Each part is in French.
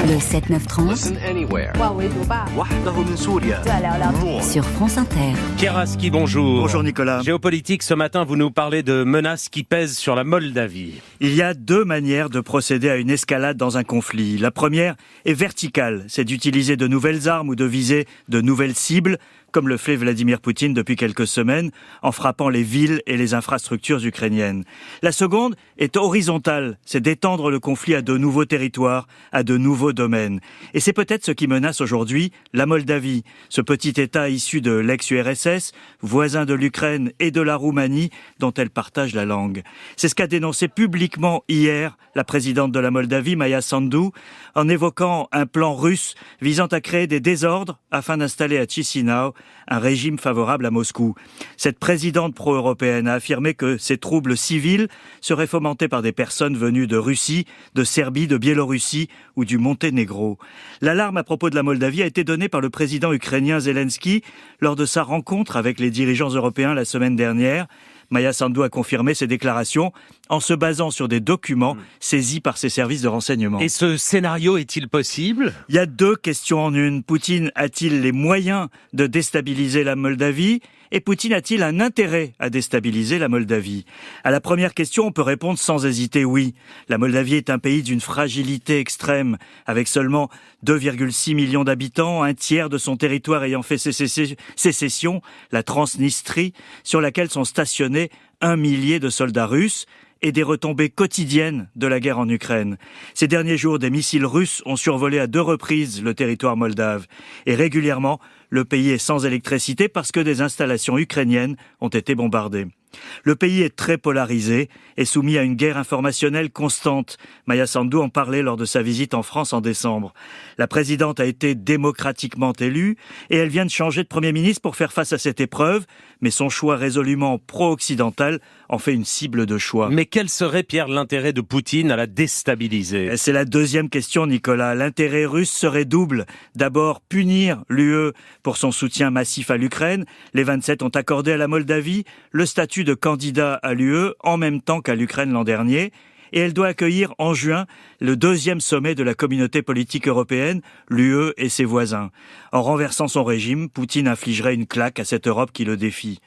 Le 7-9-30 Listen anywhere. 万维读吧 وحده من سوريا. 再聊聊 More. sur France Inter. Pierre Aski, bonjour. Bonjour Nicolas. Géopolitique, ce matin, vous nous parlez de menaces qui pèsent sur la Moldavie. Il y a deux manières de procéder à une escalade dans un conflit. La première est verticale, c'est d'utiliser de nouvelles armes ou de viser de nouvelles cibles, comme le fait Vladimir Poutine depuis quelques semaines, en frappant les villes et les infrastructures ukrainiennes. La seconde est horizontale, c'est d'étendre le conflit à de nouveaux territoires, à de nouveaux domaines. Et c'est peut-être ce qui menace aujourd'hui la Moldavie, ce petit État issu de l'ex-URSS, voisin de l'Ukraine et de la Roumanie, dont elle partage la langue. C'est ce qu'a dénoncé publiquement hier la présidente de la Moldavie, Maia Sandu, en évoquant un plan russe visant à créer des désordres afin d'installer à Chisinau un régime favorable à Moscou. Cette présidente pro-européenne a affirmé que ces troubles civils seraient fomentés par des personnes venues de Russie, de Serbie, de Biélorussie ou du Monténégro. L'alarme à propos de la Moldavie a été donnée par le président ukrainien Zelensky lors de sa rencontre avec les dirigeants européens la semaine dernière. Maia Sandu a confirmé ces déclarations en se basant sur des documents saisis par ses services de renseignement. Et ce scénario est-il possible ? Il y a deux questions en une. Poutine a-t-il les moyens de déstabiliser la Moldavie ? Et Poutine a-t-il un intérêt à déstabiliser la Moldavie ? À la première question, on peut répondre sans hésiter oui. La Moldavie est un pays d'une fragilité extrême, avec seulement 2,6 millions d'habitants, un tiers de son territoire ayant fait sécession, la Transnistrie, sur laquelle sont stationnés 1 millier de soldats russes, et des retombées quotidiennes de la guerre en Ukraine. Ces derniers jours, des missiles russes ont survolé à 2 reprises le territoire moldave. Et régulièrement, le pays est sans électricité parce que des installations ukrainiennes ont été bombardées. Le pays est très polarisé et soumis à une guerre informationnelle constante. Maia Sandu en parlait lors de sa visite en France en décembre. La présidente a été démocratiquement élue et elle vient de changer de Premier ministre pour faire face à cette épreuve, mais son choix résolument pro-occidental en fait une cible de choix. Mais quel serait, Pierre, l'intérêt de Poutine à la déstabiliser ? C'est la deuxième question, Nicolas. L'intérêt russe serait double. D'abord, punir l'UE pour son soutien massif à l'Ukraine. Les 27 ont accordé à la Moldavie le statut de candidat à l'UE en même temps qu'à l'Ukraine l'an dernier. Et elle doit accueillir en juin le 2e sommet de la communauté politique européenne, l'UE et ses voisins. En renversant son régime, Poutine infligerait une claque à cette Europe qui le défie.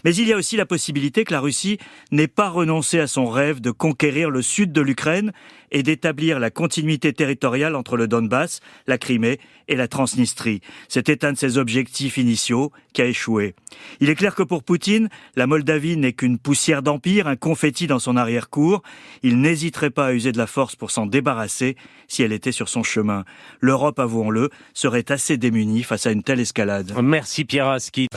Mais il y a aussi la possibilité que la Russie n'ait pas renoncé à son rêve de conquérir le sud de l'Ukraine et d'établir la continuité territoriale entre le Donbass, la Crimée et la Transnistrie. C'était un de ses objectifs initiaux qui a échoué. Il est clair que pour Poutine, la Moldavie n'est qu'une poussière d'empire, un confetti dans son arrière-cour. Il n'hésiterait pas à user de la force pour s'en débarrasser si elle était sur son chemin. L'Europe, avouons-le, serait assez démunie face à une telle escalade. Merci Pierre Aski.